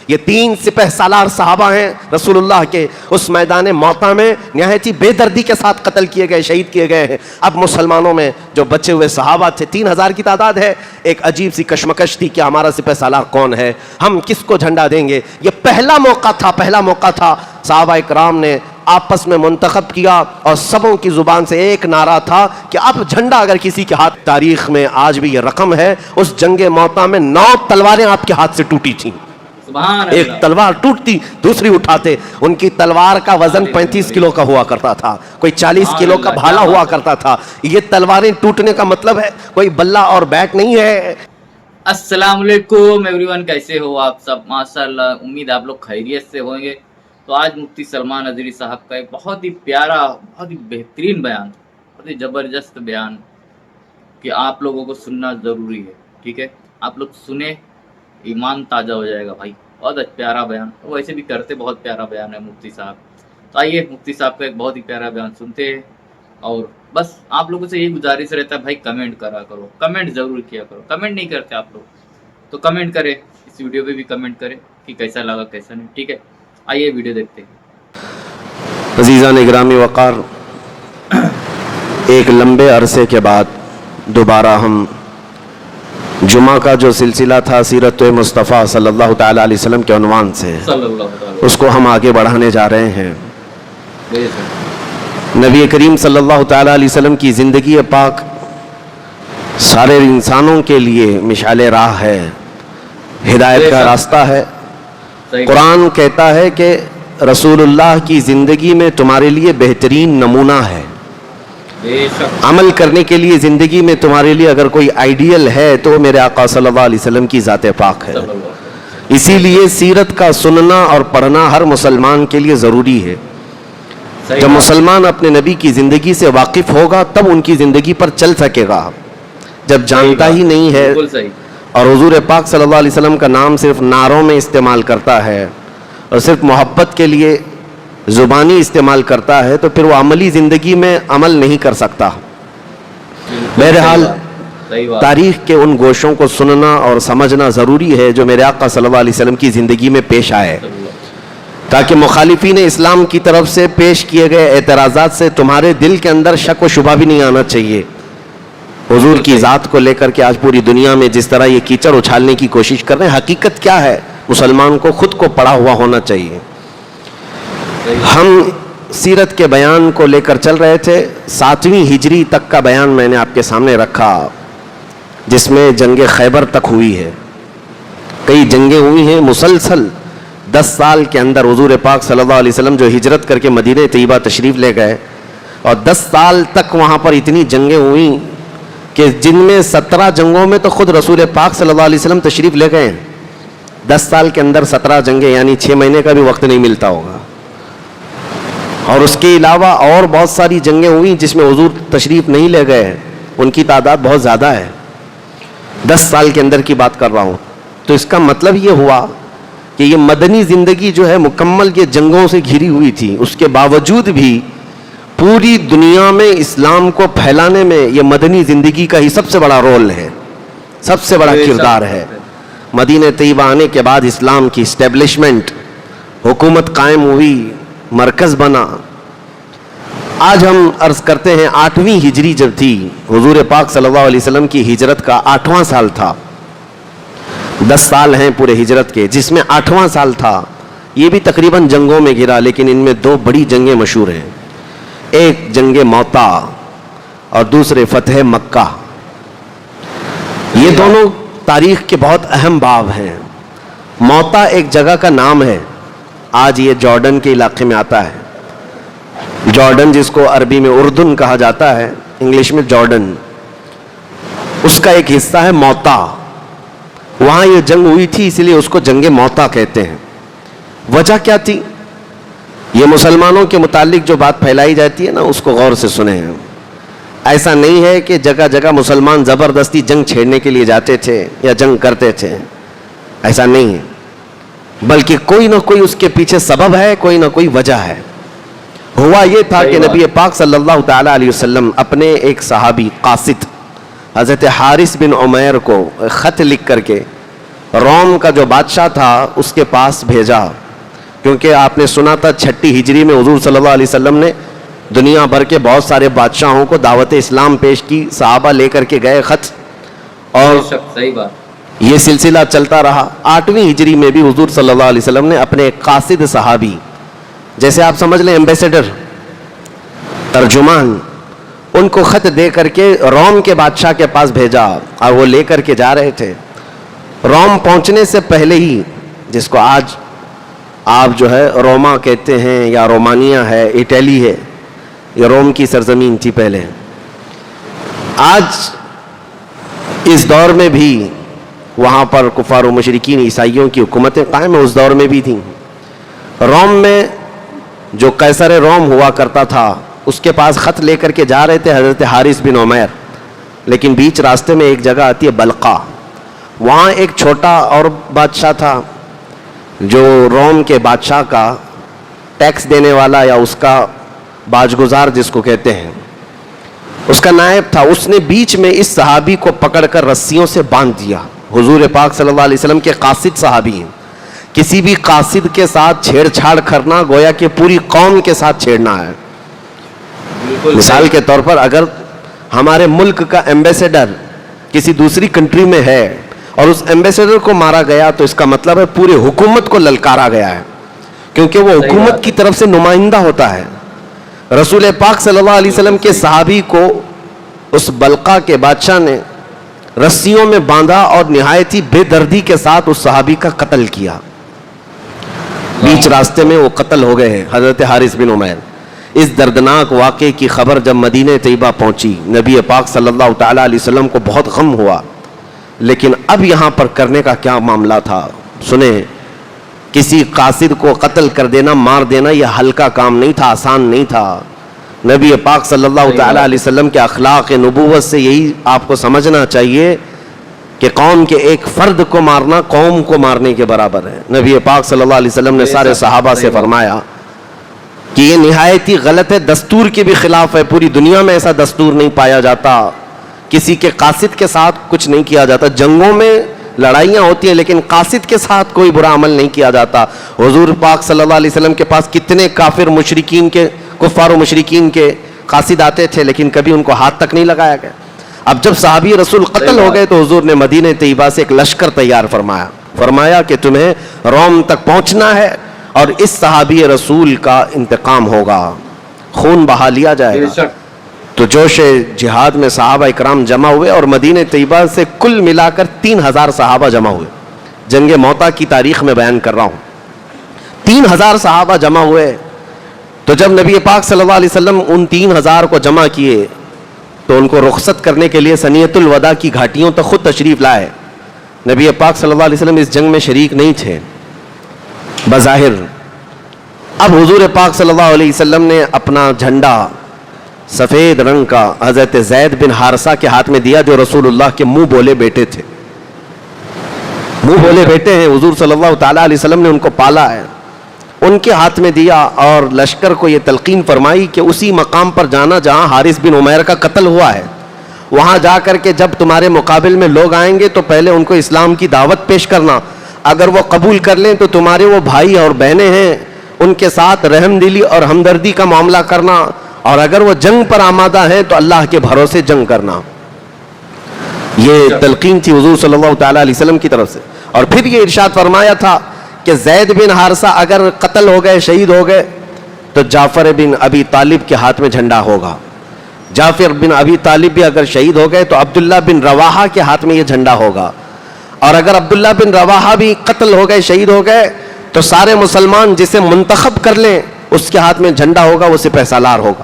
یہ 3 سپہ سالار صحابہ ہیں رسول اللہ کے، اس میدان موتا میں نہایت ہی بے دردی کے ساتھ قتل کیے گئے، شہید کیے گئے ہیں۔ اب مسلمانوں میں جو بچے ہوئے صحابہ تھے 3000 کی تعداد ہے، ایک عجیب سی کشمکش تھی کہ ہمارا سپہ سالار کون ہے، ہم کس کو جھنڈا دیں گے۔ یہ پہلا موقع تھا صحابہ اکرام نے آپس میں منتخب کیا، اور سبوں کی زبان سے ایک نعرہ تھا کہ اب جھنڈا اگر کسی کے ہاتھ، تاریخ میں آج بھی یہ رقم ہے، اس جنگ موتا میں 9 تلواریں آپ کے ہاتھ سے ٹوٹی تھیں۔ ایک تلوار ٹوٹتی دوسری اٹھاتے، ان کی تلوار کا وزن 35 کلو کا ہوا کرتا تھا، کوئی 40 کلو کا بھالا ہوا کرتا تھا۔ یہ تلواریں ٹوٹنے کا مطلب ہے کوئی بلہ اور بیٹ نہیں ہے۔ السلام علیکم ایوری ون، کیسے ہو آپ سب؟ ماشاءاللہ، امید آپ لوگ خیریت سے ہوں گے۔ تو آج مفتی سلمان اظہری صاحب کا ایک بہت ہی پیارا، بہت ہی بہترین بیان، بہت ہی زبردست بیان کہ آپ لوگوں کو سننا ضروری ہے، ٹھیک ہے؟ آپ لوگ سنیں، ایمان تازہ ہو جائے گا بھائی۔ بہت پیارا بیان، ویسے بھی کرتے بہت پیارا بیان ہے مفتی صاحب۔ تو آئیے مفتی صاحب کا ایک بہت ہی پیارا بیان سنتے ہیں، اور بس آپ لوگوں سے یہی گزارش رہتا ہے بھائی کمنٹ کرا کرو، کمنٹ ضرور کیا کرو۔ کمنٹ نہیں کرتے آپ لوگ تو کمنٹ کرے، اس ویڈیو پہ بھی کمنٹ کرے کہ کیسا لگا کیسا نہیں، ٹھیک ہے؟ آئیے ویڈیو دیکھتے ہیں۔ عزیزان گرامی وقار، ایک لمبے عرصے کے بعد دوبارہ ہم جمعہ کا جو سلسلہ تھا سیرت مصطفیٰ صلی اللہ تعالیٰ علیہ وسلم کے عنوان سے، اس کو ہم آگے بڑھانے جا رہے ہیں۔ نبی کریم صلی اللہ تعالیٰ علیہ وسلم کی زندگی پاک سارے انسانوں کے لیے مشعل راہ ہے، ہدایت کا راستہ ہے۔ قرآن کہتا ہے کہ رسول اللہ کی زندگی میں تمہارے لیے بہترین نمونہ ہے۔ عمل کرنے کے لیے زندگی میں تمہارے لیے اگر کوئی آئیڈیل ہے تو میرے آقا صلی اللہ علیہ وسلم کی ذات پاک ہے۔ اسی لیے سیرت کا سننا اور پڑھنا ہر مسلمان کے لیے ضروری ہے۔ جب مسلمان اپنے نبی کی زندگی سے واقف ہوگا تب ان کی زندگی پر چل سکے گا۔ جب جانتا ہی نہیں ہے اور حضور پاک صلی اللہ علیہ وسلم کا نام صرف نعروں میں استعمال کرتا ہے اور صرف محبت کے لیے زبانی استعمال کرتا ہے تو پھر وہ عملی زندگی میں عمل نہیں کر سکتا۔ بہرحال تاریخ کے ان گوشوں کو سننا اور سمجھنا ضروری ہے جو میرے آقا صلی اللہ علیہ وسلم کی زندگی میں پیش آئے، تاکہ مخالفین اسلام کی طرف سے پیش کیے گئے اعتراضات سے تمہارے دل کے اندر شک و شبہ بھی نہیں آنا چاہیے۔ حضور کی ذات کو لے کر کے آج پوری دنیا میں جس طرح یہ کیچڑ اچھالنے کی کوشش کر رہے ہیں، حقیقت کیا ہے مسلمان کو خود کو پڑھا ہوا ہونا چاہیے۔ ہم سیرت کے بیان کو لے کر چل رہے تھے، 7ویں ہجری تک کا بیان میں نے آپ کے سامنے رکھا، جس میں جنگ خیبر تک ہوئی ہے۔ کئی جنگیں ہوئی ہیں مسلسل۔ 10 سال کے اندر حضور پاک صلی اللہ علیہ وسلم جو ہجرت کر کے مدینہ طیبہ تشریف لے گئے، اور 10 سال تک وہاں پر اتنی جنگیں ہوئیں کہ جن میں 17 جنگوں میں تو خود رسول پاک صلی اللہ علیہ وسلم تشریف لے گئے ہیں۔ 10 سال کے اندر 17 جنگیں، یعنی 6 مہینے کا بھی وقت نہیں ملتا ہوگا۔ اور اس کے علاوہ اور بہت ساری جنگیں ہوئیں جس میں حضور تشریف نہیں لے گئے، ان کی تعداد بہت زیادہ ہے۔ 10 سال کے اندر کی بات کر رہا ہوں۔ تو اس کا مطلب یہ ہوا کہ یہ مدنی زندگی جو ہے مکمل یہ جنگوں سے گھری ہوئی تھی، اس کے باوجود بھی پوری دنیا میں اسلام کو پھیلانے میں یہ مدنی زندگی کا ہی سب سے بڑا رول ہے، سب سے بڑا کردار ہے۔ مدینہ طیبہ آنے کے بعد اسلام کی اسٹیبلشمنٹ، حکومت قائم ہوئی، مرکز بنا۔ آج ہم عرض کرتے ہیں 8ویں ہجری جب تھی، حضور پاک صلی اللہ علیہ وسلم کی ہجرت کا 8واں سال تھا۔ 10 سال ہیں پورے ہجرت کے، جس میں 8واں سال تھا۔ یہ بھی تقریباً جنگوں میں گھرا، لیکن ان میں 2 بڑی جنگیں مشہور ہیں، ایک جنگ موتا اور دوسرے فتح مکہ۔ یہ دونوں تاریخ کے بہت اہم باب ہیں۔ موتا ایک جگہ کا نام ہے، آج یہ جارڈن کے علاقے میں آتا ہے۔ جارڈن جس کو عربی میں اردن کہا جاتا ہے، انگلش میں جارڈن، اس کا ایک حصہ ہے موتا۔ وہاں یہ جنگ ہوئی تھی، اس لیے اس کو جنگ موتا کہتے ہیں۔ وجہ کیا تھی؟ یہ مسلمانوں کے متعلق جو بات پھیلائی جاتی ہے نا، اس کو غور سے سنیں۔ ایسا نہیں ہے کہ جگہ جگہ مسلمان زبردستی جنگ چھیڑنے کے لیے جاتے تھے یا جنگ کرتے تھے، ایسا نہیں ہے، بلکہ کوئی نہ کوئی اس کے پیچھے سبب ہے، کوئی نہ کوئی وجہ ہے۔ ہوا یہ تھا کہ نبی پاک صلی اللہ تعالیٰ علیہ وسلم اپنے ایک صحابی قاصد حضرت حارث بن عمیر کو خط لکھ کر کے روم کا جو بادشاہ تھا اس کے پاس بھیجا، کیونکہ آپ نے سنا تھا 6 ہجری میں حضور صلی اللہ علیہ وسلم نے دنیا بھر کے بہت سارے بادشاہوں کو دعوت اسلام پیش کی، صحابہ لے کر کے گئے خط، اور صحیح بات، یہ سلسلہ چلتا رہا۔ 8ویں ہجری میں بھی حضور صلی اللہ علیہ وسلم نے اپنے ایک قاصد صحابی، جیسے آپ سمجھ لیں ایمبیسیڈر، ترجمان، ان کو خط دے کر کے روم کے بادشاہ کے پاس بھیجا، اور وہ لے کر کے جا رہے تھے۔ روم پہنچنے سے پہلے ہی، جس کو آج آپ جو ہے روما کہتے ہیں یا رومانیہ ہے، اٹلی ہے، یہ روم کی سرزمین تھی پہلے۔ آج اس دور میں بھی وہاں پر کفار و مشرکین عیسائیوں کی حکومتیں قائم ہیں، اس دور میں بھی تھیں۔ روم میں جو قیصر روم ہوا کرتا تھا، اس کے پاس خط لے کر کے جا رہے تھے حضرت حارث بن عمیر، لیکن بیچ راستے میں ایک جگہ آتی ہے بلقا، وہاں ایک چھوٹا اور بادشاہ تھا جو روم کے بادشاہ کا ٹیکس دینے والا یا اس کا باجگزار جس کو کہتے ہیں، اس کا نائب تھا۔ اس نے بیچ میں اس صحابی کو پکڑ کر رسیوں سے باندھ دیا۔ حضور پاک صلی اللہ علیہ وسلم کے قاصد صحابی ہیں، کسی بھی قاصد کے ساتھ چھیڑ چھاڑ کرنا گویا کہ پوری قوم کے ساتھ چھیڑنا ہے۔ مثال کے طور پر اگر ہمارے ملک کا ایمبیسیڈر کسی دوسری کنٹری میں ہے اور اس ایمبیسیڈر کو مارا گیا تو اس کا مطلب ہے پورے حکومت کو للکارا گیا ہے، کیونکہ وہ حکومت کی طرف سے نمائندہ ہوتا ہے۔ رسول پاک صلی اللہ علیہ وسلم کے صحابی کو اس بلقا کے بادشاہ نے رسیوں میں باندھا اور نہایت ہی بے دردی کے ساتھ اس صحابی کا قتل کیا۔ بیچ راستے میں وہ قتل ہو گئے ہیں حضرت حارث بن عمیر۔ اس دردناک واقعے کی خبر جب مدینہ طیبہ پہنچی، نبی پاک صلی اللہ تعالی علیہ وسلم کو بہت غم ہوا، لیکن اب یہاں پر کرنے کا کیا معاملہ تھا؟ سنیں، کسی قاصد کو قتل کر دینا، مار دینا، یہ ہلکا کام نہیں تھا، آسان نہیں تھا۔ نبی پاک صلی اللہ تعالی علیہ وسلم کے اخلاق نبوت سے یہی آپ کو سمجھنا چاہیے کہ قوم کے ایک فرد کو مارنا قوم کو مارنے کے برابر ہے۔ نبی پاک صلی اللہ علیہ وسلم نے سارے صحابہ سے فرمایا کہ یہ نہایت ہی غلط ہے، دستور کے بھی خلاف ہے، پوری دنیا میں ایسا دستور نہیں پایا جاتا، کسی کے قاصد کے ساتھ کچھ نہیں کیا جاتا۔ جنگوں میں لڑائیاں ہوتی ہیں لیکن قاصد کے ساتھ کوئی برا عمل نہیں کیا جاتا۔ حضور پاک صلی اللہ علیہ وسلم کے پاس کتنے کافر مشرکین کے، کفار و مشرکین کے قاصد آتے تھے لیکن کبھی ان کو ہاتھ تک نہیں لگایا گیا۔ اب جب صحابی رسول قتل ہو گئے تو حضور نے مدینہ طیبہ سے ایک لشکر تیار فرمایا کہ تمہیں روم تک پہنچنا ہے اور اس صحابی رسول کا انتقام ہوگا، خون بہا لیا جائے گا۔ تو جوش جہاد میں صحابہ اکرام جمع ہوئے اور مدینہ طیبہ سے کل ملا کر 3000 صحابہ جمع ہوئے۔ جنگ موتا کی تاریخ میں بیان کر رہا ہوں، 3000 صحابہ جمع ہوئے۔ تو جب نبی پاک صلی اللہ علیہ وسلم ان 3000 کو جمع کیے تو ان کو رخصت کرنے کے لیے ثنیۃ الوداع کی گھاٹیوں تک خود تشریف لائے۔ نبی پاک صلی اللہ علیہ وسلم اس جنگ میں شریک نہیں تھے بظاہر۔ اب حضور پاک صلی اللہ علیہ وسلم نے اپنا جھنڈا سفید رنگ کا حضرت زید بن حارثہ کے ہاتھ میں دیا، جو رسول اللہ کے منہ بولے بیٹے تھے، منہ بولے بیٹے ہیں، حضور صلی اللہ تعالی علیہ وسلم نے ان کو پالا ہے، ان کے ہاتھ میں دیا اور لشکر کو یہ تلقین فرمائی کہ اسی مقام پر جانا جہاں حارث بن عمیر کا قتل ہوا ہے، وہاں جا کر کے جب تمہارے مقابل میں لوگ آئیں گے تو پہلے ان کو اسلام کی دعوت پیش کرنا، اگر وہ قبول کر لیں تو تمہارے وہ بھائی اور بہنیں ہیں ان کے ساتھ رحم دلی اور ہمدردی کا معاملہ کرنا، اور اگر وہ جنگ پر آمادہ ہیں تو اللہ کے بھروسے جنگ کرنا۔ یہ تلقین تھی حضور صلی اللہ تعالی علیہ وسلم کی طرف سے۔ اور پھر یہ ارشاد فرمایا تھا کہ زید بن حارثہ اگر قتل ہو گئے، شہید ہو گئے تو جعفر بن ابی طالب کے ہاتھ میں جھنڈا ہوگا، جعفر بن ابی طالب بھی اگر شہید ہو گئے تو عبداللہ بن رواحہ کے ہاتھ میں یہ جھنڈا ہوگا، اور اگر عبداللہ بن رواحہ بھی قتل ہو گئے، شہید ہو گئے تو سارے مسلمان جسے منتخب کر لیں اس کے ہاتھ میں جھنڈا ہوگا، وہ سپہ سالار ہوگا۔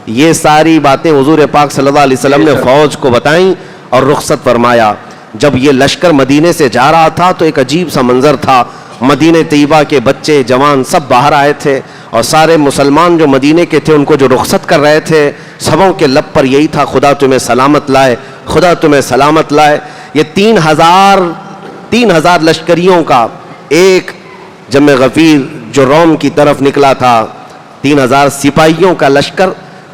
یہ ساری باتیں حضور پاک صلی اللہ علیہ وسلم نے فوج کو بتائیں اور رخصت فرمایا۔ جب یہ لشکر مدینے سے جا رہا تھا تو ایک عجیب سا منظر تھا، مدینہ طیبہ کے بچے جوان سب باہر آئے تھے اور سارے مسلمان جو مدینے کے تھے ان کو جو رخصت کر رہے تھے، سبوں کے لب پر یہی تھا، خدا تمہیں سلامت لائے، خدا تمہیں سلامت لائے۔ یہ 3000 لشکریوں کا ایک جمع غفیر جو روم کی طرف نکلا تھا، 3000 سپاہیوں کا لشکر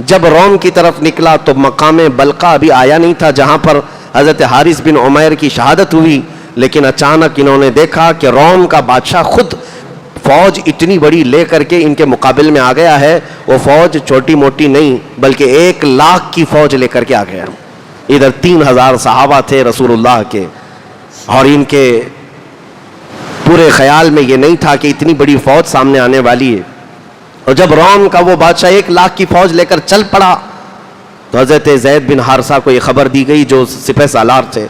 جب روم کی طرف نکلا تو مقام بلقا ابھی آیا نہیں تھا جہاں پر حضرت حارث بن عمیر کی شہادت ہوئی، لیکن اچانک انہوں نے دیکھا کہ روم کا بادشاہ خود فوج اتنی بڑی لے کر کے ان کے مقابل میں آ گیا ہے. وہ فوج چھوٹی موٹی نہیں بلکہ 1 لاکھ کی فوج لے کر کے آ گیا. ادھر 3000 صحابہ تھے رسول اللہ کے, اور ان کے پورے خیال میں یہ نہیں تھا کہ اتنی بڑی فوج سامنے آنے والی ہے. اور جب روم کا وہ بادشاہ 1 لاکھ کی فوج لے کر چل پڑا تو حضرت زید بن حارثہ کو یہ خبر دی گئی جو سپہ سالار تھے.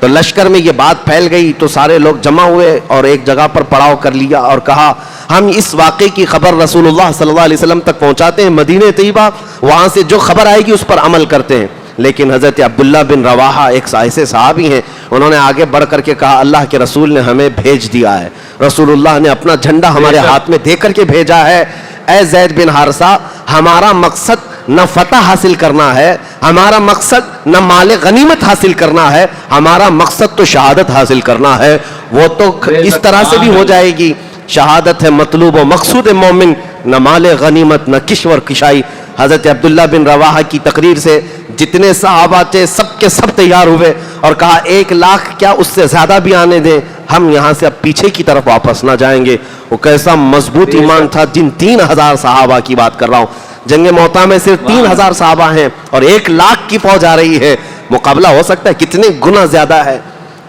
تو لشکر میں یہ بات پھیل گئی تو سارے لوگ جمع ہوئے اور ایک جگہ پر پڑاؤ کر لیا اور کہا ہم اس واقعے کی خبر رسول اللہ صلی اللہ علیہ وسلم تک پہنچاتے ہیں, مدینہ طیبہ وہاں سے جو خبر آئے گی اس پر عمل کرتے ہیں. لیکن حضرت عبداللہ بن رواحہ ایک ایسے صحابی ہیں, انہوں نے آگے بڑھ کر کے کہا اللہ کے رسول نے ہمیں بھیج دیا ہے, رسول اللہ نے اپنا جھنڈا ہمارے ہاتھ میں دے کر کے بھیجا ہے. اے زید بن حارثہ, ہمارا مقصد نہ فتح حاصل کرنا ہے, ہمارا مقصد نہ مال غنیمت حاصل کرنا ہے, ہمارا مقصد تو شہادت حاصل کرنا ہے. وہ تو اس طرح سے بھی ہو جائے گی, شہادت ہے مطلوب و مقصود مومن, نہ مال غنیمت نہ کشور کشائی. حضرت عبداللہ بن رواحہ کی تقریر سے جتنے صحابہ تھے سب کے سب تیار ہوئے اور کہا 1 لاکھ کیا اس سے زیادہ بھی آنے دیں, ہم یہاں سے اب پیچھے کی طرف واپس نہ جائیں گے. وہ کیسا مضبوط ایمان تھا, جن 3000 صحابہ کی بات کر رہا ہوں. جنگ موتا میں صرف 3000 صحابہ ہیں اور 1 لاکھ کی فوج آ رہی ہے. مقابلہ ہو سکتا ہے, کتنے گنا زیادہ ہے,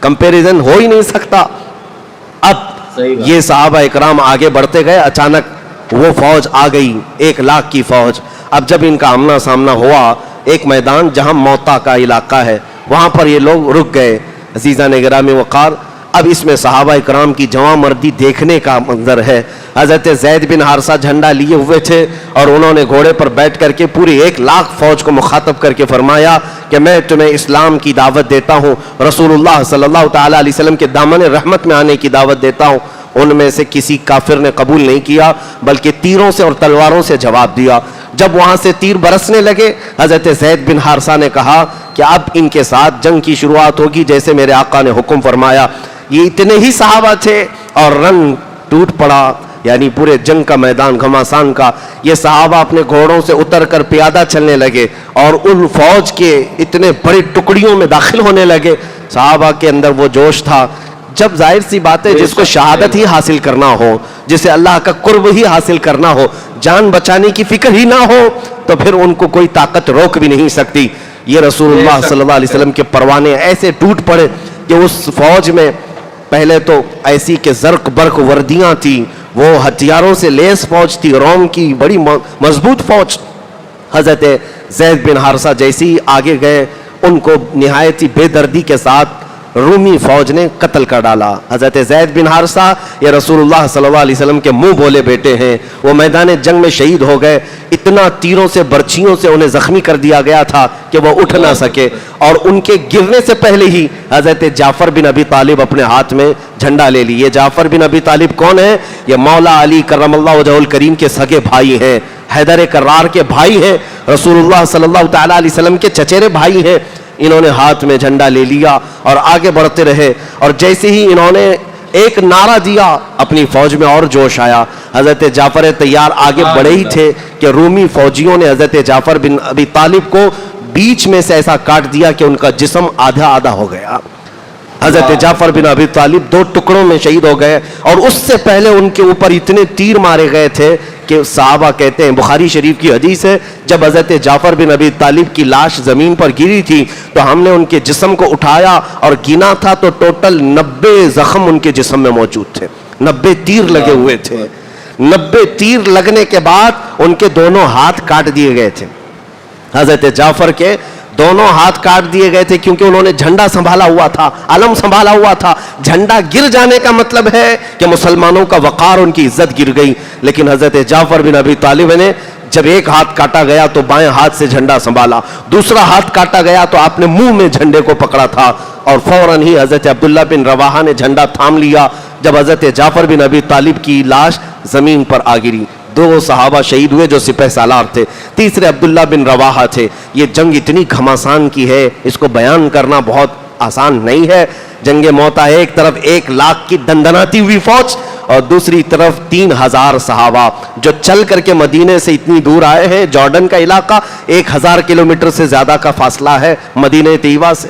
کمپیریزن ہو ہی نہیں سکتا. اب یہ صحابہ اکرام آگے بڑھتے گئے, اچانک وہ فوج آ گئی 1 لاکھ کی فوج. اب جب ان کا آمنا سامنا ہوا, ایک میدان جہاں موتا کا علاقہ ہے وہاں پر یہ لوگ رک گئے. عزیزان گرامی وقار, اب اس میں صحابہ اکرام کی جواں مردی دیکھنے کا منظر ہے. حضرت زید بن حارثہ جھنڈا لیے ہوئے تھے اور انہوں نے گھوڑے پر بیٹھ کر کے پوری 1 لاکھ فوج کو مخاطب کر کے فرمایا کہ میں تمہیں اسلام کی دعوت دیتا ہوں, رسول اللہ صلی اللہ تعالیٰ علیہ وسلم کے دامن رحمت میں آنے کی دعوت دیتا ہوں. ان میں سے کسی کافر نے قبول نہیں کیا بلکہ تیروں سے اور تلواروں سے جواب دیا. جب وہاں سے تیر برسنے لگے, حضرت زید بن حارثہ نے کہا کہ اب ان کے ساتھ جنگ کی شروعات ہوگی جیسے میرے آقا نے حکم فرمایا. یہ اتنے ہی صحابہ تھے اور رن ٹوٹ پڑا, یعنی پورے جنگ کا میدان گھماسان کا. یہ صحابہ اپنے گھوڑوں سے اتر کر پیادہ چلنے لگے اور ان فوج کے اتنے بڑے ٹکڑیوں میں داخل ہونے لگے. صحابہ کے اندر وہ جوش تھا. جب ظاہر سی بات ہے جس کو شہادت ہی حاصل کرنا ہو, جسے اللہ کا قرب ہی حاصل کرنا ہو, جان بچانے کی فکر ہی نہ ہو, تو پھر ان کو کوئی طاقت روک بھی نہیں سکتی. یہ رسول اللہ صلی اللہ علیہ وسلم کے پروانے ایسے ٹوٹ پڑے کہ اس فوج میں پہلے تو ایسی کہ زرق برق وردیاں تھیں, وہ ہتھیاروں سے لیس فوج تھی, روم کی بڑی مضبوط فوج. حضرت زید بن حارثہ جیسے ہی آگے گئے, ان کو نہایت ہی بے دردی کے ساتھ رومی فوج نے قتل کر ڈالا. حضرت زید بن حارثہ یہ رسول اللہ صلی اللہ علیہ وسلم کے منہ بولے بیٹے ہیں, وہ میدان جنگ میں شہید ہو گئے. اتنا تیروں سے برچھیوں سے انہیں زخمی کر دیا گیا تھا کہ وہ اٹھ نہ سکے, اور ان کے گرنے سے پہلے ہی حضرت جعفر بن ابی طالب اپنے ہاتھ میں جھنڈا لے لی. یہ جعفر بن ابی طالب کون ہے؟ یہ مولا علی کرم اللہ وجہہ الکریم کے سگے بھائی ہیں, حیدر کرار کے بھائی ہیں, رسول اللہ صلی اللہ تعالیٰ علیہ وسلم کے چچیرے بھائی ہیں. انہوں نے ہاتھ میں جھنڈا لے لیا اور آگے بڑھتے رہے, اور جیسے ہی انہوں نے ایک نعرہ دیا اپنی فوج میں اور جوش آیا. حضرت جعفر طیار آگے بڑھے ہی تھے کہ رومی فوجیوں نے حضرت جعفر بن ابی طالب کو بیچ میں سے ایسا کاٹ دیا کہ ان کا جسم آدھا آدھا ہو گیا. حضرت جعفر بن ابی طالب 2 ٹکڑوں میں شہید ہو گئے, اور اس سے پہلے ان کے اوپر اتنے تیر مارے گئے تھے کہ صحابہ کہتے ہیں, بخاری شریف کی حدیث ہے, جب حضرت جعفر بن ابی طالب کی لاش زمین پر گری تھی تو ہم نے ان کے جسم کو اٹھایا اور گنا تھا تو ٹوٹل 90 زخم ان کے جسم میں موجود تھے. 90 تیر لگے ہوئے تھے. 90 تیر لگنے کے بعد ان کے دونوں ہاتھ کاٹ دیے گئے تھے. حضرت جعفر کے دونوں ہاتھ کاٹ دیے گئے تھے کیونکہ انہوں نے جھنڈا سنبھالا ہوا تھا, علم سنبھالا ہوا تھا. جھنڈا گر جانے کا مطلب ہے کہ مسلمانوں کا وقار, ان کی عزت گر گئی. لیکن حضرت جعفر بن ابی طالب نے جب ایک ہاتھ کاٹا گیا تو بائیں ہاتھ سے جھنڈا سنبھالا, دوسرا ہاتھ کاٹا گیا تو آپ نے منہ میں جھنڈے کو پکڑا تھا, اور فوراً ہی حضرت عبداللہ بن رواحہ نے جھنڈا تھام لیا جب حضرت جعفر بن ابی طالب کی لاش زمین پر آ گری. 2 صحابہ شہید ہوئے جو سپہ سالار تھے, تیسرے عبداللہ بن رواحہ تھے. یہ جنگ اتنی گھماسان کی ہے, اس کو بیان کرنا بہت آسان نہیں ہے. جنگ موتا ہے, ایک طرف 1 لاکھ کی دندناتی ہوئی فوج اور دوسری طرف 3000 صحابہ جو چل کر کے مدینے سے اتنی دور آئے ہیں. جارڈن کا علاقہ 1000 کلومیٹر سے زیادہ کا فاصلہ ہے مدینہ طیبہ سے.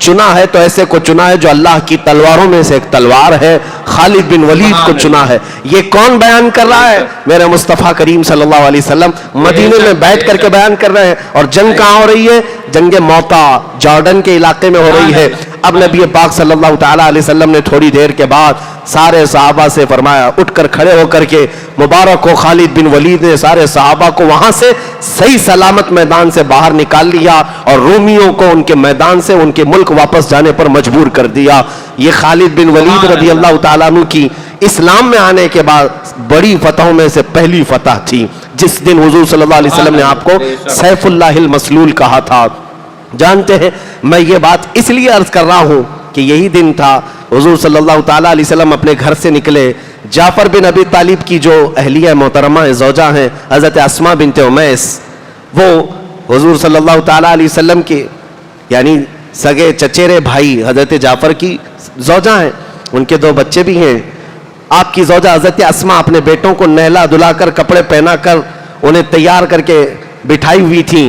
چنا ہے تو ایسے کو چنا ہے جو اللہ کی تلواروں میں سے ایک تلوار ہے، خالد بن ولید کو چنا ہے۔ یہ کون بیان کر رہا ہے؟ میرے مصطفیٰ کریم صلی اللہ علیہ وسلم مدینے میں بیٹھ کر کے بیان کر رہے ہیں۔ اور جنگ کہاں ہو رہی ہے؟ جنگ موتا جارڈن کے علاقے میں ہو رہی ہے۔ اب نبی پاک صلی اللہ تعالیٰ علیہ وسلم نے تھوڑی دیر کے بعد سارے صحابہ سے فرمایا، اٹھ کر کھڑے ہو کر کے مبارک ہو خالد بن ولید نے سارے صحابہ کو وہاں سے صحیح سلامت میدان سے باہر نکال لیا اور رومیوں کو ان کے میدان سے ان کے ملک واپس جانے پر مجبور کر دیا۔ یہ خالد بن ولید رضی اللہ تعالیٰ عنہ کی اسلام میں آنے کے بعد بڑی فتحوں میں سے پہلی فتح تھی، جس دن حضور صلی اللہ علیہ وسلم نے آپ کو سیف اللہ المسلول کہا تھا۔ جانتے ہیں میں یہ بات اس لیے عرض کر رہا ہوں کہ یہی دن تھا حضور صلی اللہ تعالیٰ علیہ وسلم اپنے گھر سے نکلے، جعفر بن ابی طالب کی جو اہلیہ محترمہ زوجہ ہیں حضرت اسماء بنت امیس، وہ حضور صلی اللہ تعالیٰ علیہ وسلم کے یعنی سگے چچیرے بھائی حضرت جعفر کی زوجہ ہیں، ان کے 2 بچے بھی ہیں۔ آپ کی زوجہ حضرت اسماء اپنے بیٹوں کو نہلا دھلا کر کپڑے پہنا کر انہیں تیار کر کے بٹھائی ہوئی تھیں۔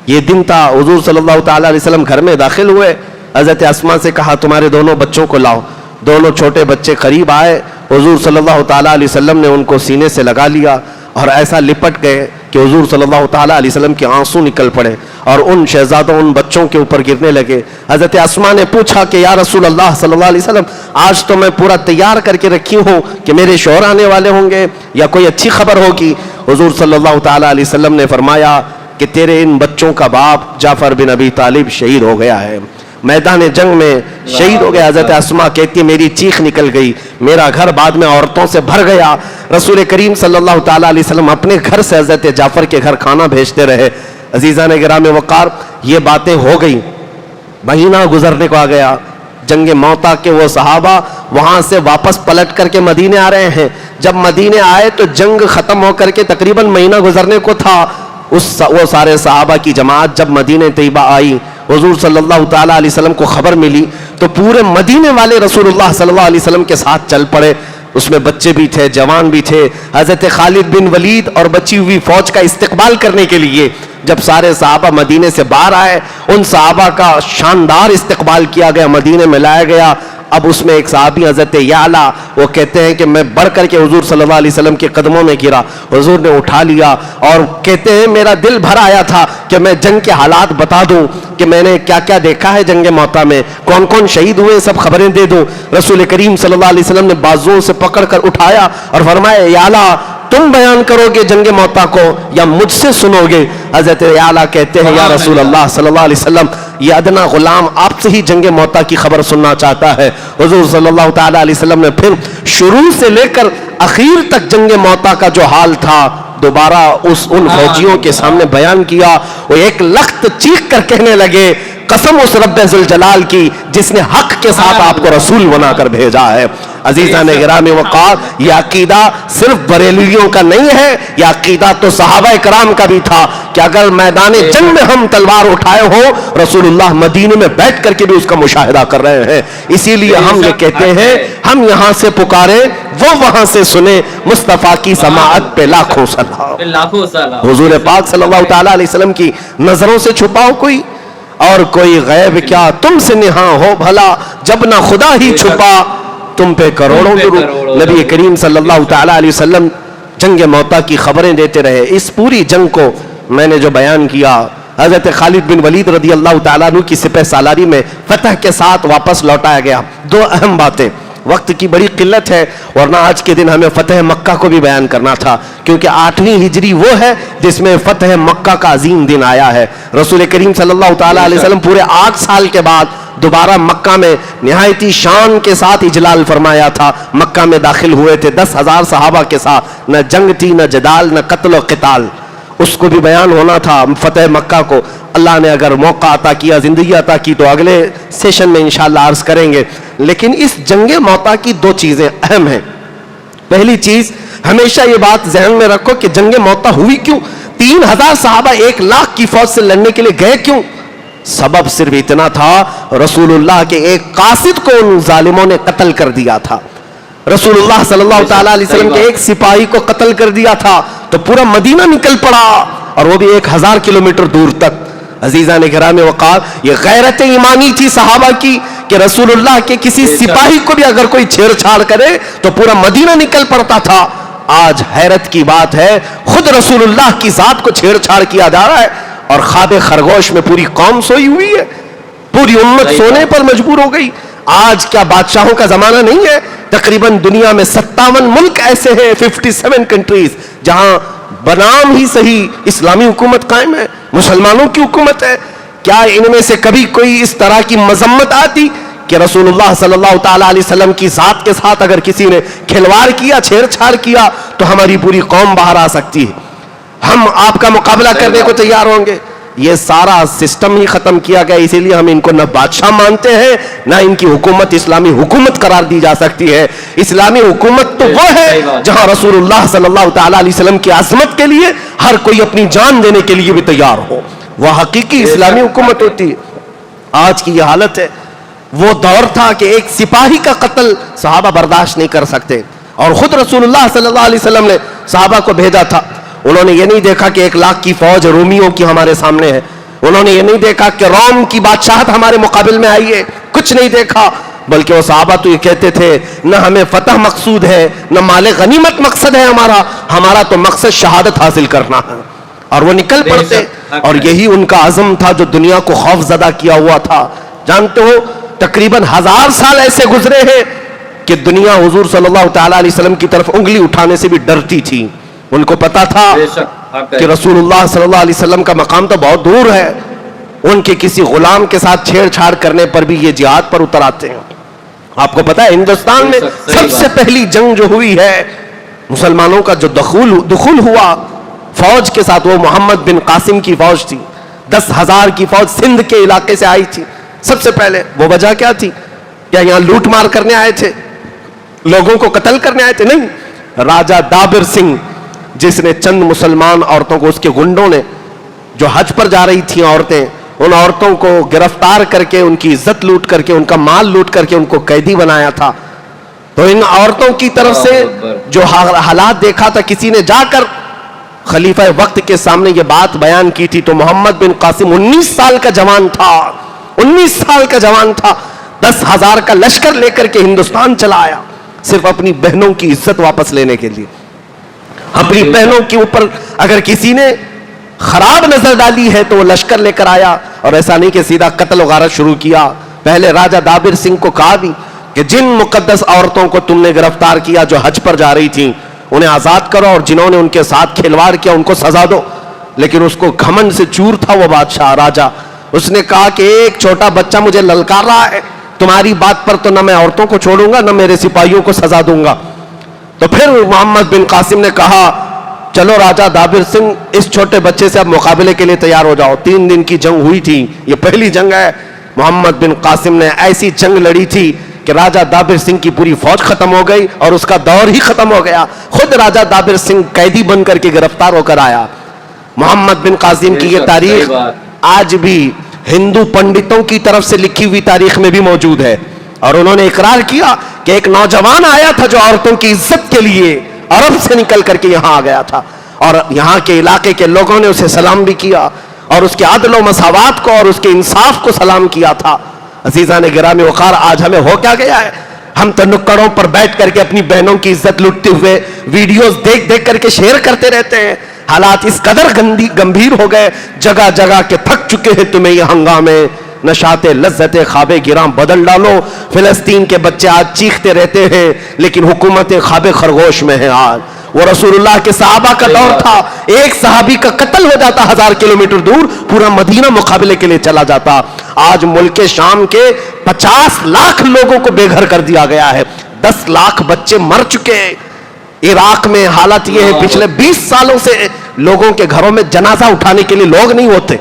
یہ دن تھا، حضور صلی اللہ تعالیٰ علیہ وسلم گھر میں داخل ہوئے، حضرت اسماء سے کہا تمہارے دونوں بچوں کو لاؤ۔ دونوں چھوٹے بچے قریب آئے، حضور صلی اللہ تعالیٰ علیہ وسلم نے ان کو سینے سے لگا لیا اور ایسا لپٹ گئے کہ حضور صلی اللہ تعالیٰ علیہ وسلم کے آنسو نکل پڑے اور ان شہزادوں ان بچوں کے اوپر گرنے لگے۔ حضرت اسماء نے پوچھا کہ یا رسول اللہ صلی اللہ علیہ وسلم، آج تو میں پورا تیار کر کے رکھی ہوں کہ میرے شوہر آنے والے ہوں گے یا کوئی اچھی خبر ہوگی۔ حضور صلی اللہ تعالیٰ علیہ وسلم نے فرمایا کہ تیرے ان بچوں کا باپ جعفر بن ابی طالب شہید ہو گیا ہے، میدان جنگ میں شہید ہو گیا۔ حضرت اسماء کہتی ہے میری چیخ نکل گئی، میرا گھر بعد میں عورتوں سے بھر گیا۔ رسول کریم صلی اللہ تعالیٰ علیہ وسلم اپنے گھر سے حضرت جعفر کے گھر کھانا بھیجتے رہے۔ عزیزان گرامی وقار، یہ باتیں ہو گئی، مہینہ گزرنے کو آ گیا۔ جنگ موتا کے وہ صحابہ وہاں سے واپس پلٹ کر کے مدینے آ رہے ہیں۔ جب مدینے آئے تو جنگ ختم ہو کر کے تقریباً مہینہ گزرنے کو تھا۔ وہ سارے صحابہ کی جماعت جب مدینہ طیبہ آئی، حضور صلی اللہ تعالیٰ علیہ وسلم کو خبر ملی تو پورے مدینے والے رسول اللہ صلی اللہ علیہ وسلم کے ساتھ چل پڑے۔ اس میں بچے بھی تھے، جوان بھی تھے۔ حضرت خالد بن ولید اور بچی ہوئی فوج کا استقبال کرنے کے لیے جب سارے صحابہ مدینے سے باہر آئے، ان صحابہ کا شاندار استقبال کیا گیا، مدینے میں لایا گیا۔ اب اس میں ایک صحابی حضرت یعلا، وہ کہتے ہیں کہ میں بڑھ کر کے حضور صلی اللہ علیہ وسلم کے قدموں میں گرا، حضور نے اٹھا لیا اور کہتے ہیں میرا دل بھر آیا تھا کہ میں جنگ کے حالات بتا دوں کہ میں نے کیا کیا دیکھا ہے جنگ موتا میں، کون کون شہید ہوئے، سب خبریں دے دوں۔ رسول کریم صلی اللہ علیہ وسلم نے بازوؤں سے پکڑ کر اٹھایا اور فرمایا یعلا تم بیان کرو گے جنگ موتا کو یا مجھ سے سنو گے؟ حضرت یعلا کہتے ہیں یا رسول اللہ صلی اللہ علیہ وسلم، یہ ادنا غلام آپ سے ہی جنگ موتا کی خبر سننا چاہتا ہے۔ حضور صلی اللہ تعالیٰ علیہ وسلم نے پھر شروع سے لے کر اخیر تک جنگ موتا کا جو حال تھا دوبارہ ان فوجیوں کے سامنے بیان کیا۔ وہ ایک لخت چیخ کر کہنے لگے قسم اس رب ذوالجلال کی جس نے حق کے ساتھ آپ کو رسول بنا کر بھیجا ہے۔ عزیزان گرامی وقار، یہ عقیدہ صرف بریلویوں کا نہیں ہے، یہ عقیدہ تو صحابہ کرام کا بھی تھا کہ اگر میدان جنگ میں ہم تلوار اٹھائے ہو، رسول اللہ مدینے میں بیٹھ کر کے بھی اس کا مشاہدہ کر رہے ہیں۔ اسی لیے ہم یہ کہتے ہیں ہم یہاں سے پکارے وہ وہاں سے سنے، مصطفیٰ کی سماعت پہ لاکھوں سلام۔ حضور پاک صلی اللہ تعالیٰ علیہ وسلم کی نظروں سے چھپاؤ کوئی اور کوئی غیب کیا تم سے نہاں ہو بھلا، جب نہ خدا ہی چھپا تم پہ کروڑوں درود۔ نبی کریم صلی اللہ تعالیٰ علیہ وسلم جنگ موتا کی خبریں دیتے رہے۔ اس پوری جنگ کو میں نے جو بیان کیا، حضرت خالد بن ولید رضی اللہ تعالیٰ عنہ کی سپہ سالاری میں فتح کے ساتھ واپس لوٹایا گیا۔ 2 اہم باتیں، وقت کی بڑی قلت ہے ورنہ آج کے دن ہمیں فتح مکہ کو بھی بیان کرنا تھا، کیونکہ 8ویں ہجری وہ ہے جس میں فتح مکہ کا عظیم دن آیا ہے۔ رسول کریم صلی اللہ تعالیٰ علیہ وسلم پورے 8 سال کے بعد دوبارہ مکہ میں نہایتی شان کے ساتھ اجلال فرمایا تھا۔ مکہ میں داخل ہوئے تھے 10,000 صحابہ کے ساتھ، نہ جنگ تھی نہ جدال نہ قتل و قتال، اس کو بھی بیان ہونا تھا فتح مکہ کو۔ اللہ نے اگر موقع عطا کیا، زندگی عطا کی تو اگلے سیشن میں انشاءاللہ عرض کریں گے۔ لیکن اس جنگ موتا کی 2 چیزیں اہم ہیں۔ پہلی چیز، ہمیشہ یہ بات ذہن میں رکھو کہ جنگ موتا ہوئی کیوں، 3,000 صحابہ 1,00,000 کی فوج سے لڑنے کے لیے گئے کیوں؟ سبب صرف اتنا تھا، رسول اللہ کے ایک قاصد کو ان ظالموں نے قتل کر دیا تھا۔ رسول اللہ صلی اللہ تعالیٰ علیہ وسلم کے ایک سپاہی کو قتل کر دیا تھا تو پورا مدینہ نکل پڑا، اور وہ بھی 1,000 کلومیٹر دور تک۔ عزیزان گرامی وقار، یہ غیرت ایمانی تھی صحابہ کی کہ رسول اللہ کے کسی سپاہی کو بھی اگر کوئی چھیڑ چھاڑ کرے تو پورا مدینہ نکل پڑتا تھا۔ آج حیرت کی بات ہے، خود رسول اللہ کی ذات کو چھیڑ چھاڑ کیا جا رہا ہے، اور خواب خرگوش میں پوری قوم سوئی ہوئی ہے، پوری امت سونے پر مجبور ہو گئی۔ آج کیا بادشاہوں کا زمانہ نہیں ہے؟ تقریباً دنیا میں 57 ملک ایسے ہیں، 57 کنٹریز، جہاں بنام ہی صحیح اسلامی حکومت قائم ہے، مسلمانوں کی حکومت ہے۔ کیا ان میں سے کبھی کوئی اس طرح کی مذمت آتی کہ رسول اللہ صلی اللہ تعالیٰ علیہ وسلم کی ذات کے ساتھ اگر کسی نے کھلواڑ کیا، چھیڑ چھاڑ کیا، تو ہماری پوری قوم باہر آ سکتی ہے، ہم آپ کا مقابلہ کرنے کو تیار ہوں گے؟ یہ سارا سسٹم ہی ختم کیا گیا، اسی لیے ہم ان کو نہ بادشاہ مانتے ہیں، نہ ان کی حکومت اسلامی حکومت قرار دی جا سکتی ہے۔ اسلامی حکومت تو وہ ہے جہاں رسول اللہ صلی اللہ تعالیٰ علیہ وسلم کی عظمت کے لیے ہر کوئی اپنی جان دینے کے لیے بھی تیار ہو، وہ حقیقی اسلامی حکومت ہوتی ہے۔ آج کی یہ حالت ہے۔ وہ دور تھا کہ ایک سپاہی کا قتل صحابہ برداشت نہیں کر سکتے، اور خود رسول اللہ صلی اللہ علیہ وسلم نے صحابہ کو بھیجا تھا۔ انہوں نے یہ نہیں دیکھا کہ 1 لاکھ کی فوج رومیوں کی ہمارے سامنے ہے، انہوں نے یہ نہیں دیکھا کہ روم کی بادشاہت ہمارے مقابل میں آئی ہے، کچھ نہیں دیکھا، بلکہ وہ صحابہ تو یہ کہتے تھے نہ ہمیں فتح مقصود ہے، نہ مال غنیمت مقصد ہے، ہمارا تو مقصد شہادت حاصل کرنا ہے، اور وہ نکل پڑتے، اور یہی ان کا عزم تھا جو دنیا کو خوف زدہ کیا ہوا تھا۔ جانتے ہو تقریباً 1000 سال ایسے گزرے ہیں کہ دنیا حضور صلی اللہ تعالیٰ علیہ وسلم کی طرف انگلی اٹھانے سے بھی ڈرتی تھی۔ ان کو پتا تھا کہ رسول اللہ صلی اللہ علیہ وسلم کا مقام تو بہت دور ہے، ان کے کسی غلام کے ساتھ چھیڑ چھاڑ کرنے پر بھی یہ جہاد پر اتر آتے ہیں۔ آپ کو پتا ہے ہندوستان میں سب سے پہلی جنگ جو ہوئی ہے مسلمانوں کا، جو دخول ہوا فوج کے ساتھ، وہ محمد بن قاسم کی فوج تھی۔ 10,000 کی فوج سندھ کے علاقے سے آئی تھی سب سے پہلے۔ وہ وجہ کیا تھی؟ کیا یہاں لوٹ مار کرنے آئے تھے، لوگوں کو قتل کرنے آئے تھے؟ نہیں، راجہ دابر سنگھ جس نے چند مسلمان عورتوں کو، اس کے گنڈوں نے جو حج پر جا رہی تھیں عورتیں، ان عورتوں کو گرفتار کر کے ان کی عزت لوٹ کر کے، ان کا مال لوٹ کر کے ان کو قیدی بنایا تھا۔ تو ان عورتوں کی طرف سے جو حالات دیکھا تھا، کسی نے جا کر خلیفہ وقت کے سامنے یہ بات بیان کی تھی، تو محمد بن قاسم 19 سال کا جوان تھا، 19 سال کا جوان تھا، 10,000 کا لشکر لے کر کے ہندوستان چلا آیا، صرف اپنی بہنوں کی عزت واپس لینے کے لیے۔ اپنی بہنوں کے اوپر اگر کسی نے خراب نظر ڈالی ہے تو وہ لشکر لے کر آیا، اور ایسا نہیں کہ سیدھا قتل و غارت شروع کیا۔ پہلے راجہ دابر سنگھ کو کہا بھی کہ جن مقدس عورتوں کو تم نے گرفتار کیا جو حج پر جا رہی تھیں، انہیں آزاد کرو، اور جنہوں نے ان کے ساتھ کھلواڑ کیا ان کو سزا دو۔ لیکن اس کو گھمنڈ سے چور تھا وہ بادشاہ راجہ، اس نے کہا کہ ایک چھوٹا بچہ مجھے للکار رہا ہے، تمہاری بات پر تو نہ میں عورتوں کو چھوڑوں گا، نہ میرے سپاہیوں کو سزا دوں گا۔ تو پھر محمد بن قاسم نے کہا چلو راجہ دابر سنگھ اس چھوٹے بچے سے اب مقابلے کے لیے تیار ہو جاؤ۔ 3 دن کی جنگ ہوئی تھی، یہ پہلی جنگ ہے۔ محمد بن قاسم نے ایسی جنگ لڑی تھی کہ راجہ دابر سنگھ کی پوری فوج ختم ہو گئی اور اس کا دور ہی ختم ہو گیا۔ خود راجہ دابر سنگھ قیدی بن کر کے گرفتار ہو کر آیا۔ محمد بن قاسم کی یہ تاریخ آج بھی ہندو پنڈتوں کی طرف سے لکھی ہوئی تاریخ میں بھی موجود ہے، اور انہوں نے اقرار کیا کہ ایک نوجوان آیا تھا جو عورتوں کی عزت کے لیے عرب سے نکل کر کے یہاں آ گیا تھا، اور یہاں کے علاقے کے لوگوں نے اسے سلام بھی کیا، اور اس کے عدل و مساوات کو اور اس کے انصاف کو سلام کیا تھا۔ عزیزان گرامی وقار، آج ہمیں ہو کیا گیا ہے؟ ہم تو نکڑوں پر بیٹھ کر کے اپنی بہنوں کی عزت لوٹتے ہوئے ویڈیوز دیکھ دیکھ کر کے شیئر کرتے رہتے ہیں۔ حالات اس قدر گمبھیر ہو گئے، جگہ جگہ کے تھک چکے ہیں تمہیں یہ ہنگامے، نشاط لذت خواب گراں بدل ڈالو۔ فلسطین کے بچے آج چیختے رہتے ہیں لیکن حکومت خواب خرگوش میں ہے۔ آج وہ رسول اللہ کے صحابہ کا دور تھا، ایک صحابی کا قتل ہو جاتا 1000 کلومیٹر دور، پورا مدینہ مقابلے کے لیے چلا جاتا۔ آج ملک شام کے 50 لاکھ لوگوں کو بے گھر کر دیا گیا ہے، 10 لاکھ بچے مر چکے ہیں۔ عراق میں حالت یہ ہے پچھلے 20 سالوں سے لوگوں کے گھروں میں جنازہ اٹھانے کے لیے لوگ نہیں ہوتے،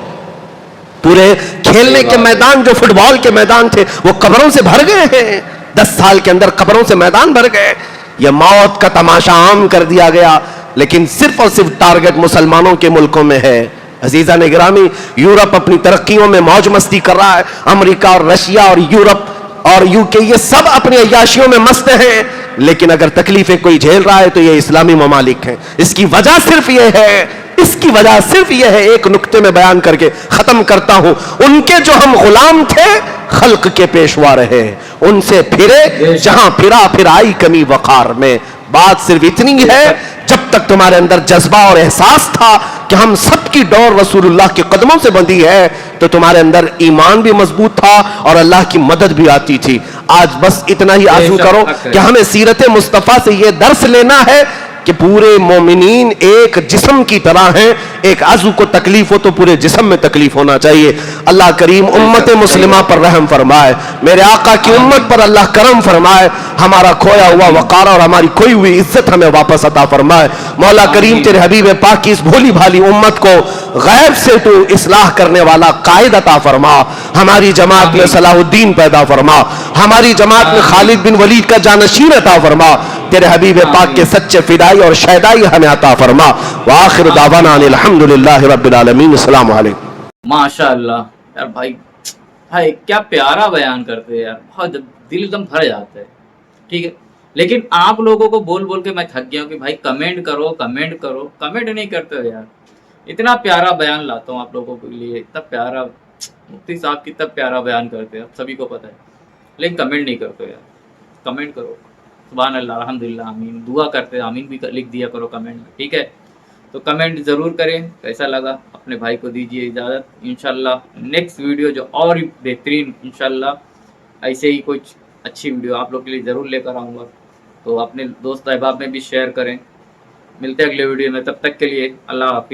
پورے کھیلنے کے میدان جو فٹ بال کے میدان تھے وہ قبروں سے بھر گئے ہیں، 10 سال کے اندر قبروں سے میدان بھر گئے۔ یہ موت کا تماشا عام کر دیا گیا، لیکن صرف اور صرف ٹارگٹ مسلمانوں کے ملکوں میں ہے۔ عزیزان گرامی، یورپ اپنی ترقیوں میں موج مستی کر رہا ہے، امریکہ اور رشیا اور یورپ اور UK یہ سب اپنی عیاشیوں میں مست ہیں، لیکن اگر تکلیفیں کوئی جھیل رہا ہے تو یہ اسلامی ممالک ہیں. اس کی وجہ صرف یہ ہے، اس کی وجہ صرف یہ ہے، ایک نقطے میں بیان کر کے ختم کرتا ہوں، ان کے جو ہم غلام تھے خلق کے پیشوا رہے، ان سے پھرے جہاں پھرا پھر آئی کمی وقار میں. بات صرف اتنی ہے، جب تک تمہارے اندر جذبہ اور احساس تھا کہ ہم سب کی ڈور رسول اللہ کے قدموں سے بندھی ہے، تو تمہارے اندر ایمان بھی مضبوط تھا اور اللہ کی مدد بھی آتی تھی. آج بس اتنا ہی آرزو کرو کہ ہمیں سیرت مصطفیٰ سے یہ درس لینا ہے کہ پورے مومنین ایک جسم کی طرح ہیں. ایک عضو کو تکلیف ہو تو پورے جسم میں تکلیف ہونا چاہیے. اللہ کریم امت مسلمہ پر رحم فرمائے، میرے آقا کی امت پر اللہ کرم فرمائے، ہمارا کھویا ہوا وقار اور ہماری کھوئی ہوئی عزت ہمیں واپس عطا فرمائے. مولا کریم تیرے حبیب پاک کی اس بھولی بھالی امت کو غیب سے تو اصلاح کرنے والا قائد عطا فرما. ہماری جماعت میں صلاح الدین پیدا فرما، ہماری جماعت میں خالد بن ولید کا جانشین عطا فرما. تیرے حبیب پاک کے سچے فدائی اور شہدائی ہمیں عطا فرما. وآخر دعوانا ان الحمدللہ رب العالمین. السلام علیکم. ماشاءاللہ یار، بھائی کیا پیارا بیان کرتے ہیں یار، بہت دل ایک دم بھر جاتا ہے. ٹھیک ہے، لیکن آپ لوگوں کو بول بول کے میں تھک گیا ہوں کہ بھائی کمنٹ کرو کمنٹ کرو، کمنٹ نہیں کرتے ہو یار. اتنا پیارا بیان لاتا ہوں آپ لوگوں کے لیے، اتنا پیارا مفتی صاحب کتنا پیارا بیان کرتے ہیں، سبھی کو پتہ ہے، لیکن کمنٹ نہیں کرتے یار. کمنٹ کرو. سبحان اللہ، الحمدللہ، آمین. دعا کرتے آمین بھی لکھ دیا کرو کمنٹ میں. ٹھیک ہے، تو کمنٹ ضرور کریں کیسا لگا. اپنے بھائی کو دیجیے اجازت. انشاءاللہ نیکسٹ ویڈیو جو اور بہترین انشاءاللہ ایسے ہی کچھ اچھی ویڈیو آپ لوگ کے لیے ضرور لے کر آؤں گا. تو اپنے دوست احباب میں بھی شیئر کریں. ملتے ہیں اگلے ویڈیو میں، تب تک کے لیے اللہ حافظ.